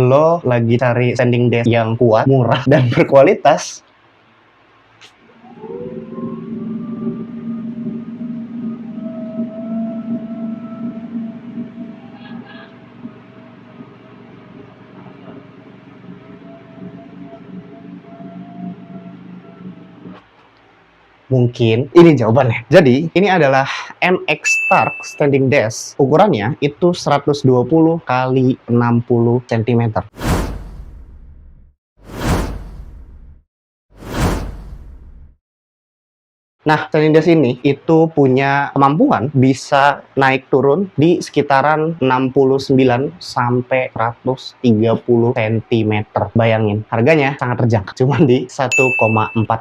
Lo lagi cari standing desk yang kuat, murah, dan berkualitas? Mungkin ini jawabannya. Jadi, ini adalah MX Stark Standing Desk. Ukurannya itu 120 kali 60 cm. Nah, standing desk ini itu punya kemampuan bisa naik turun di sekitaran 69 sampai 130 cm. Bayangin, harganya sangat terjangkau, cuma di 1,4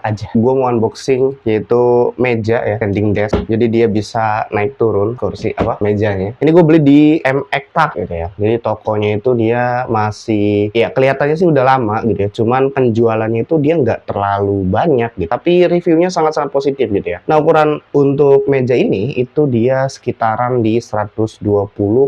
aja. Gue mau unboxing yaitu meja ya, standing desk. Jadi dia bisa naik turun kursi mejanya. Ini gue beli di MX Stark gitu ya. Jadi tokonya itu dia masih ya kelihatannya sih udah lama gitu ya. Cuman penjualannya itu dia nggak terlalu banyak gitu. Tapi reviewnya sangat-sangat positif gitu ya. Nah, ukuran untuk meja ini itu dia sekitaran di 120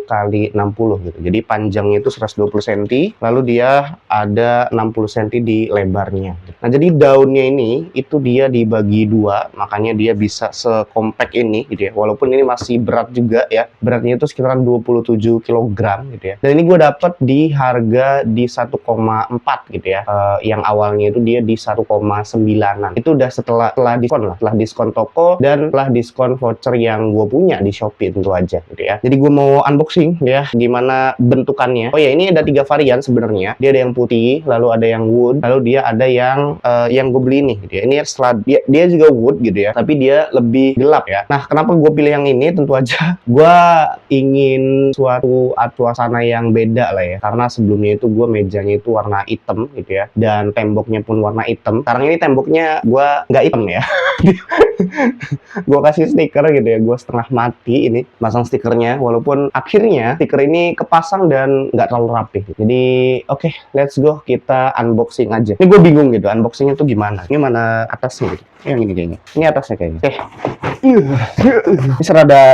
kali 60 gitu. Jadi panjangnya itu 120 cm, lalu dia ada 60 cm di lebarnya. Nah, jadi daunnya ini itu dia dibagi dua, makanya dia bisa sekompak ini gitu ya. Walaupun ini masih berat juga ya. Beratnya itu sekitaran 27 kg gitu ya. Dan ini gue dapet di harga di 1,4 gitu ya. Yang awalnya itu dia di 1,9an. Itu udah setelah diskon lah, setelah diskon toko dan setelah diskon voucher yang gue punya di Shopee tentu aja gitu ya. Jadi gue mau unboxing ya gimana bentukannya. Oh ya, ini ada 3 varian sebenarnya. Dia ada yang putih, lalu ada yang wood, lalu dia ada yang gue beli ini gitu ya. Ini setelah dia juga wood gitu ya, tapi dia lebih gelap ya. Nah, kenapa gue pilih yang ini? Tentu aja gue ingin suatu suasana yang beda lah ya. Karena sebelumnya itu gue mejanya itu warna hitam gitu ya, dan temboknya pun warna hitam. Sekarang ini temboknya gue nggak hitam ya. Gue kasih stiker gitu ya, gue setengah mati ini pasang stikernya, walaupun akhirnya stiker ini kepasang dan nggak terlalu rapi. Jadi oke, let's go, kita unboxing aja. Ini gue bingung gitu, unboxingnya tuh gimana. Ini mana atasnya gitu? Yang ini kayaknya. Ini atasnya kayaknya. Oke. Ini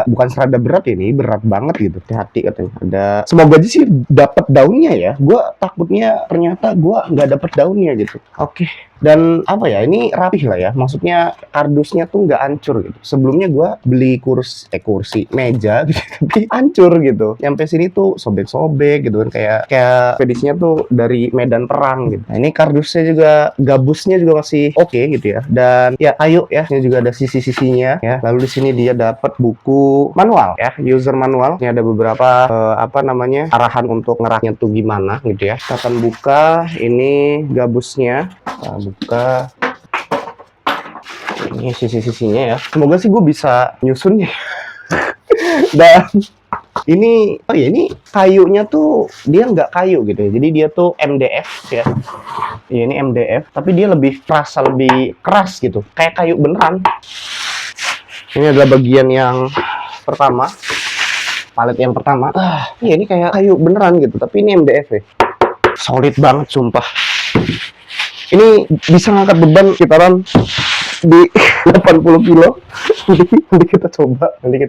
bukan serada berat, ini berat banget gitu. Hati-hati katanya. Semoga aja sih dapat daunnya ya. Gue takutnya ternyata gue nggak dapet daunnya gitu. Oke. Dan apa ya, ini rapih lah ya, maksudnya kardusnya tuh nggak hancur gitu. Sebelumnya gue beli kursi meja gitu, tapi hancur gitu, nyampe sini tuh sobek-sobek gitu kan, kayak pedisnya tuh dari medan perang gitu. Nah, ini kardusnya juga, gabusnya juga masih oke gitu ya, dan ya kayu ya, ini juga ada sisi-sisinya ya. Lalu di sini dia dapat buku manual ya, user manual. Ini ada beberapa arahan untuk ngeraknya tuh gimana gitu ya. Kita akan buka ini gabusnya. Kita buka ini sisi-sisinya ya. Semoga sih gue bisa nyusunnya. Dan ini, oh ya, ini kayunya tuh dia nggak kayu gitu ya. Jadi dia tuh MDF ya. Ya, ini MDF, tapi dia lebih keras gitu, kayak kayu beneran. Ini adalah bagian yang pertama, palet yang pertama. Iya, ini kayak kayu beneran gitu, tapi ini MDF ya. Solid banget sumpah. Ini bisa ngangkat beban sekitaran di 80 kilo. Nanti kita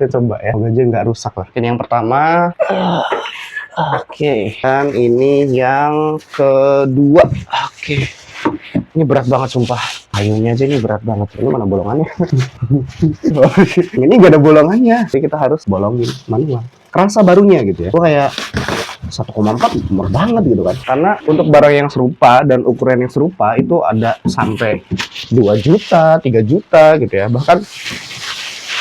coba ya. Semoga aja nggak rusak lah. Ini yang pertama. Oke. Dan ini yang kedua. Oke. Ini berat banget sumpah. Kayunya aja ini berat banget. Ini mana bolongannya? Ini nggak ada bolongannya. Jadi kita harus bolongin manual. Kerasa barunya gitu ya. Gue kayak 1,4 murah banget gitu kan. Karena untuk barang yang serupa dan ukuran yang serupa itu ada sampai 2 juta, 3 juta gitu ya. Bahkan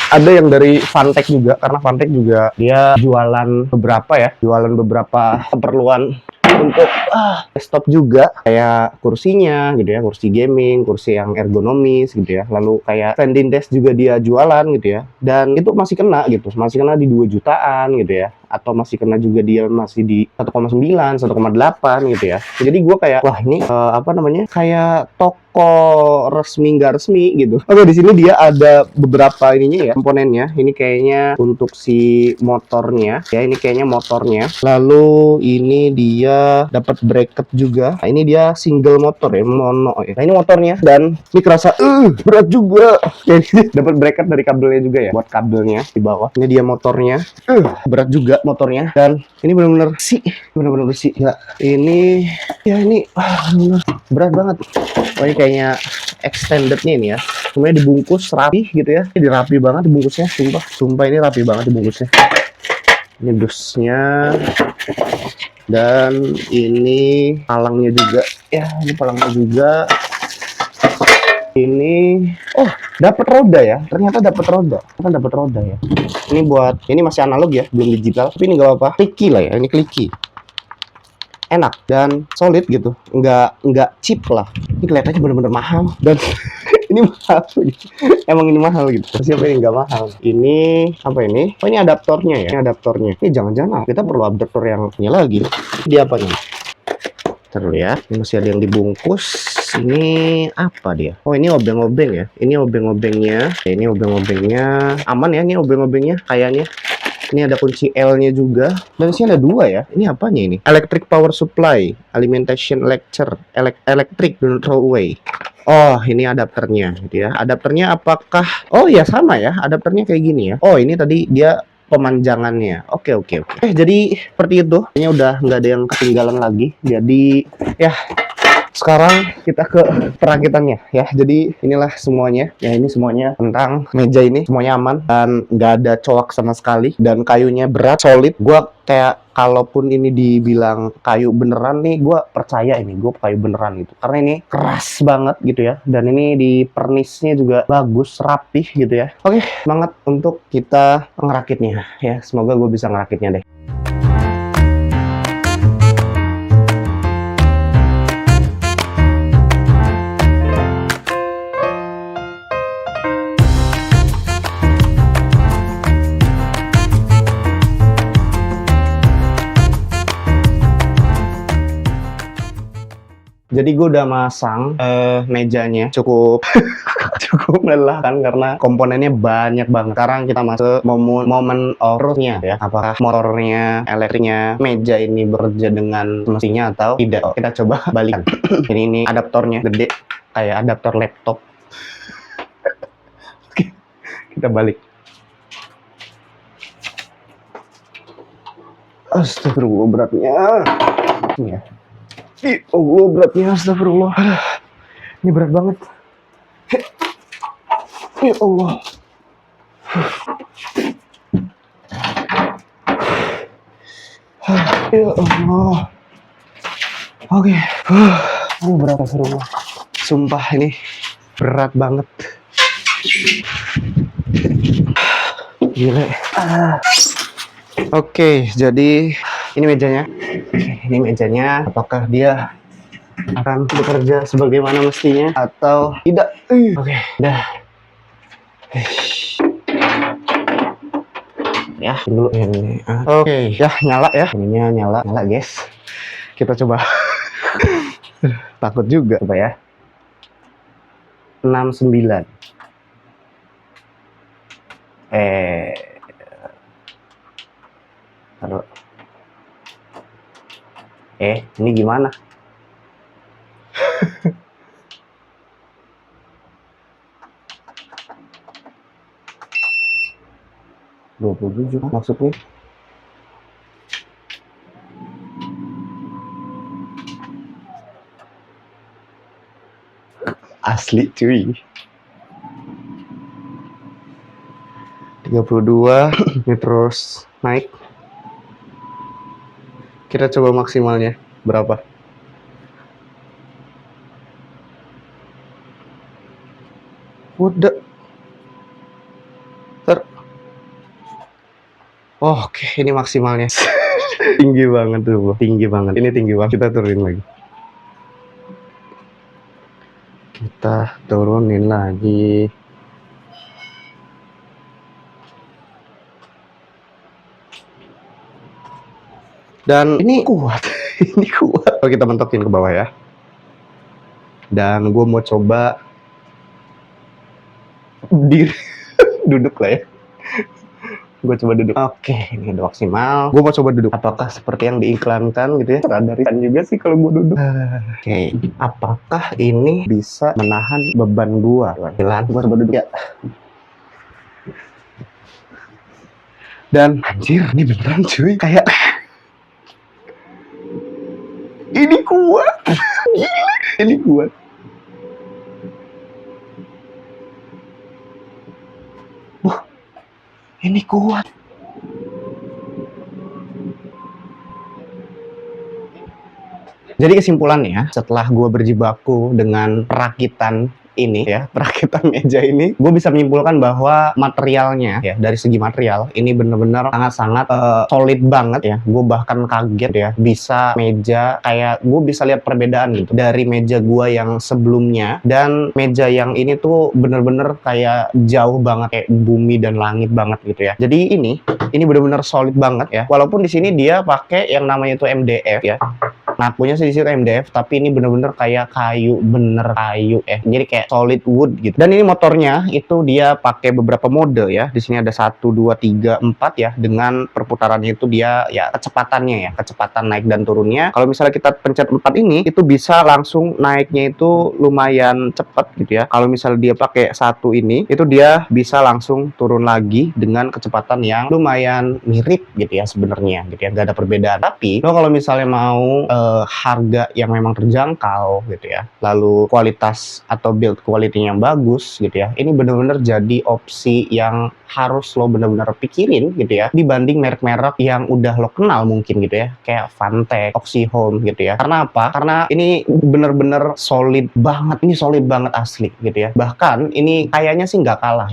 ada yang dari Fantech juga, karena Fantech juga dia jualan beberapa keperluan untuk desktop juga, kayak kursinya gitu ya, kursi gaming, kursi yang ergonomis gitu ya. Lalu kayak standing desk juga dia jualan gitu ya. Dan itu masih kena di 2 jutaan gitu ya. Atau masih kena juga dia masih di 1,9, 1,8 gitu ya. Jadi gue kayak, wah ini kayak toko resmi nggak resmi gitu. Oke, di sini dia ada beberapa ininya ya, komponennya. Ini kayaknya untuk si motornya ya, ini kayaknya motornya. Lalu ini dia dapat bracket juga. Nah, ini dia single motor ya, mono ya. Nah, ini motornya, dan ini kerasa berat juga. Ya, dapat bracket dari kabelnya juga ya, buat kabelnya di bawah. Ini dia motornya, berat juga. juga motornya, dan ini benar-benar bersih ya. Ini ya ini bener berat banget. Oh, ini kayaknya extendednya ini ya. Semuanya dibungkus rapi gitu ya. Ini rapi banget dibungkusnya, sumpah ini rapi banget dibungkusnya. Ini dusnya, dan ini palangnya juga ya, ini palangnya juga. Ini dapat roda ya, ternyata dapat roda ya. Ini buat, ini masih analog ya, belum digital, tapi ini gak apa-apa, clicky lah ya, ini clicky, enak dan solid gitu, nggak cheap lah. Ini kelihatannya bener-bener mahal, dan ini mahal emang ini mahal gitu. Siapa ini nggak mahal? Ini apa ini? Oh, ini adaptornya ya, ini jangan-jangan kita perlu adaptor yang ini lagi. Dia apa nih? Terus ya, ini masih ada yang dibungkus. Ini apa dia? Oh, ini obeng-obeng ya. Ini obeng-obengnya. Ini obeng-obengnya aman ya. Ini obeng-obengnya kayaknya. Ini ada kunci L-nya juga. Dan sini ada dua ya. Ini apanya ini? Electric power supply, alimentation lecture, electric, don't throw away. Oh, ini adapternya gitu ya. Adapternya apakah? Oh ya, sama ya. Adapternya kayak gini ya. Oh, ini tadi dia pemanjangannya. Oke. Jadi seperti itu. Kayaknya udah nggak ada yang ketinggalan lagi. Jadi ya, sekarang kita ke perakitannya ya. Jadi inilah semuanya. Ya, ini semuanya tentang meja ini. Semuanya aman dan nggak ada colak sama sekali. Dan kayunya berat, solid. Gua kayak kalaupun ini dibilang kayu beneran nih, gue percaya ini gue kayu beneran gitu. Karena ini keras banget gitu ya. Dan ini di pernisnya juga bagus, rapih gitu ya. Oke, semangat untuk kita ngerakitnya ya. Semoga gue bisa ngerakitnya deh. Jadi gue udah masang mejanya, cukup cukup melelahkan karena komponennya banyak banget. Sekarang kita masuk momen of-nya ya. Apakah motornya, elektriknya, meja ini bekerja dengan semestinya atau tidak? Kita coba balikan. Jadi ini adaptornya gede, kayak adaptor laptop. Oke, kita balik. Astagfirullah beratnya. Ini ya. Allah beratnya, astagfirullah. Ini berat banget. Ya Allah. Ya Allah. Oke. Berat, astagfirullah. Sumpah ini berat banget. Gila. Oke, jadi ini mejanya. Ini mejanya, apakah dia akan bekerja sebagaimana mestinya atau tidak? Oke, dah. Ya, dulu ini. Oke, ya nyala ya. Ininya nyala guys. Kita coba. Takut juga, coba ya. 69. Taruh. Ini gimana? (27) maksudnya. Asli cuy. 32. Ini terus naik. Kita coba maksimalnya berapa? Udah. Oke, ini maksimalnya. Tinggi banget tuh, tinggi banget. Ini tinggi banget. Kita turunin lagi. Kita turunin lagi. Dan ini kuat. Ini kuat. Kalau kita mentokin ke bawah ya. Dan gue mau coba duduk lah ya. Gue coba duduk. Oke, ini udah maksimal. Gue mau coba duduk. Apakah seperti yang diiklankan gitu ya? Sadarikan juga sih kalau gue duduk. Oke, apakah ini bisa menahan beban gue? Gue coba duduk ya. Dan anjir, ini beneran cuy, kayak ini kuat. Gila, ini kuat. Ini kuat. Jadi kesimpulannya, setelah gue berjibaku dengan perakitan ini ya, perakitan meja ini, gue bisa menyimpulkan bahwa materialnya ya, dari segi material ini bener-bener sangat-sangat solid banget ya. Gue bahkan kaget ya, bisa meja kayak gue bisa lihat perbedaan gitu dari meja gue yang sebelumnya dan meja yang ini tuh bener-bener kayak jauh banget, kayak bumi dan langit banget gitu ya. Jadi ini bener-bener solid banget ya. Walaupun di sini dia pakai yang namanya itu MDF ya. Ngakunya sih di situ MDF, tapi ini bener-bener kayak kayu, bener kayu ya. Jadi kayak solid wood gitu. Dan ini motornya itu dia pakai beberapa mode ya. Di sini ada 1, 2, 3, 4 ya. Dengan perputarannya itu dia ya kecepatannya ya, kecepatan naik dan turunnya. Kalau misalnya kita pencet 4 ini, itu bisa langsung naiknya itu lumayan cepat gitu ya. Kalau misalnya dia pakai 1 ini, itu dia bisa langsung turun lagi dengan kecepatan yang lumayan mirip gitu ya sebenarnya gitu ya. Gak ada perbedaan. Tapi kalau misalnya mau harga yang memang terjangkau gitu ya, lalu kualitas atau build quality yang bagus gitu ya, ini bener-bener jadi opsi yang harus lo bener-bener pikirin gitu ya, dibanding merek-merek yang udah lo kenal mungkin gitu ya, kayak Fantech, Oxyhome gitu ya. Karena apa? Karena ini bener-bener solid banget, ini solid banget asli gitu ya. Bahkan ini kayaknya sih nggak kalah,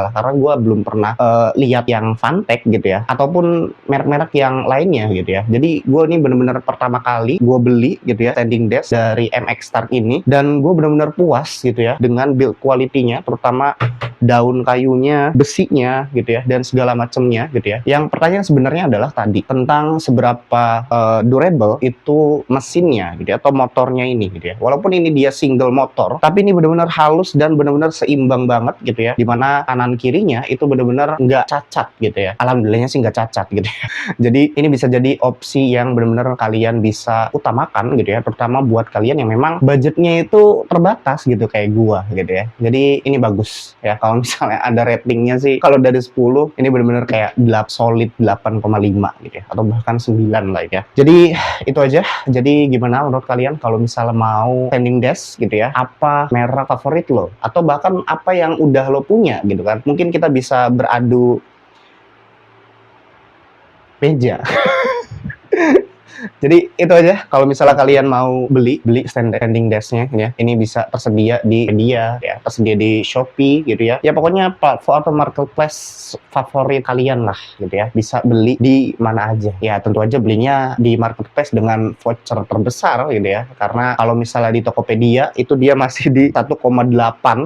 karena gue belum pernah lihat yang Fantech gitu ya, ataupun merek-merek yang lainnya gitu ya. Jadi gue ini bener-bener pertama kali gue beli gitu ya standing desk dari MX Start ini, dan gue benar-benar puas gitu ya dengan build quality-nya, terutama daun kayunya, besinya gitu ya, dan segala macamnya gitu ya. Yang pertanyaan sebenarnya adalah tadi tentang seberapa durable itu mesinnya gitu ya, atau motornya ini gitu ya. Walaupun ini dia single motor, tapi ini benar-benar halus dan benar-benar seimbang banget gitu ya, dimana kanan kirinya itu benar-benar nggak cacat gitu ya. Alhamdulillahnya sih nggak cacat gitu ya. Jadi ini bisa jadi opsi yang benar-benar kalian bisa utamakan gitu ya, terutama buat kalian yang memang budgetnya itu terbatas gitu kayak gua gitu ya. Jadi ini bagus ya. Kalau misalnya ada ratingnya sih, kalau dari 10 ini benar-benar kayak solid 8,5 gitu ya, atau bahkan 9 lah ya. Jadi itu aja. Jadi gimana menurut kalian kalau misalnya mau standing desk gitu ya, apa merek favorit lo, atau bahkan apa yang udah lo punya gitu kan. Mungkin kita bisa beradu meja. Jadi itu aja. Kalau misalnya kalian mau beli standing desk-nya ya, ini bisa tersedia di media ya, tersedia di Shopee gitu ya. Ya pokoknya platform atau marketplace favorit kalian lah gitu ya. Bisa beli di mana aja. Ya tentu aja belinya di marketplace dengan voucher terbesar gitu ya. Karena kalau misalnya di Tokopedia itu dia masih di 1,8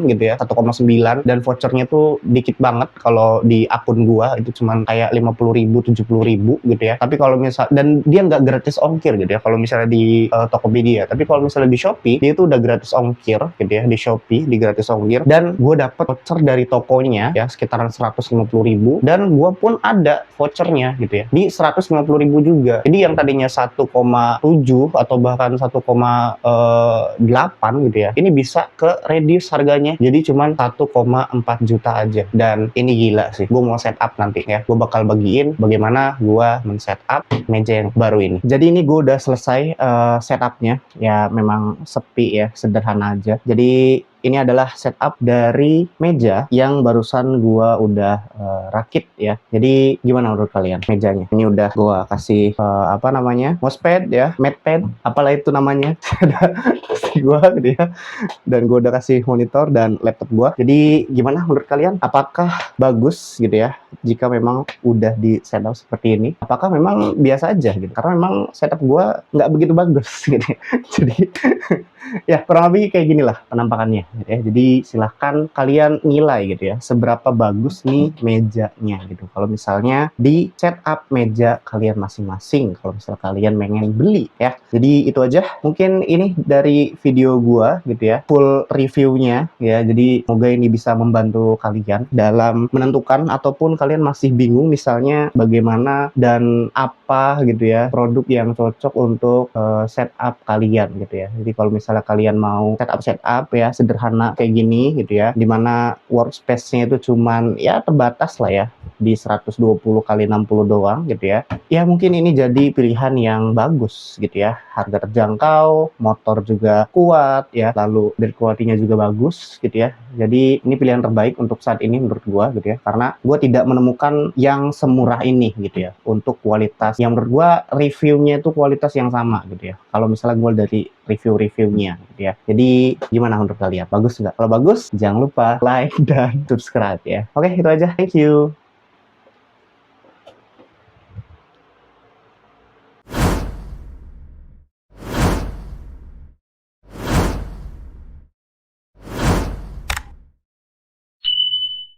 gitu ya, 1,9, dan vouchernya tuh dikit banget. Kalau di akun gua itu cuman kayak 50.000, 70.000 gitu ya. Tapi kalau misal, dan dia nggak gratis ongkir gitu ya kalau misalnya di Tokopedia. Tapi kalau misalnya di Shopee, dia itu udah gratis ongkir gitu ya. Di Shopee di gratis ongkir, dan gue dapet voucher dari tokonya ya sekitaran 150.000, dan gue pun ada vouchernya gitu ya di 150.000 juga. Jadi yang tadinya 1,7 atau bahkan 1,8 gitu ya, ini bisa ke reduce harganya jadi cuman 1,4 juta aja. Dan ini gila sih, gue mau setup nanti ya, gue bakal bagiin bagaimana gue men-setup meja yang baru ini. Jadi ini gue udah selesai setupnya ya, memang sepi ya, sederhana aja. Jadi ini adalah setup dari meja yang barusan gua udah rakit ya. Jadi gimana menurut kalian mejanya? Ini udah gua kasih apa namanya, mousepad ya, matepad, apalah itu namanya. Kasih gua gitu ya. Dan gua udah kasih monitor dan laptop gua. Jadi gimana menurut kalian? Apakah bagus gitu ya jika memang udah di setup seperti ini? Apakah memang biasa aja gitu? Karena memang setup gua nggak begitu bagus gitu. Jadi ya kurang lebih kayak gini lah penampakannya gitu ya. Jadi silahkan kalian nilai gitu ya, seberapa bagus nih mejanya gitu. Kalau misalnya di setup meja kalian masing-masing, kalau misalnya kalian pengen beli ya. Jadi itu aja mungkin ini dari video gua gitu ya, full reviewnya ya. Jadi semoga ini bisa membantu kalian dalam menentukan, ataupun kalian masih bingung misalnya bagaimana dan apa gitu ya produk yang cocok untuk setup kalian gitu ya. Jadi kalau misalnya kalian mau setup ya sederhana sederhana kayak gini gitu ya, dimana workspace-nya itu cuman ya terbatas lah ya, di 120 kali 60 doang gitu ya. Ya mungkin ini jadi pilihan yang bagus gitu ya, harga terjangkau, motor juga kuat ya, lalu build quality-nya juga bagus gitu ya. Jadi ini pilihan terbaik untuk saat ini menurut gua gitu ya, karena gua tidak menemukan yang semurah ini gitu ya untuk kualitas yang menurut gua reviewnya itu kualitas yang sama gitu ya. Kalau misalnya gua dari review-reviewnya gitu ya. Jadi gimana menurut kalian? Bagus nggak? Kalau bagus jangan lupa like dan subscribe ya. Oke, itu aja. Thank you.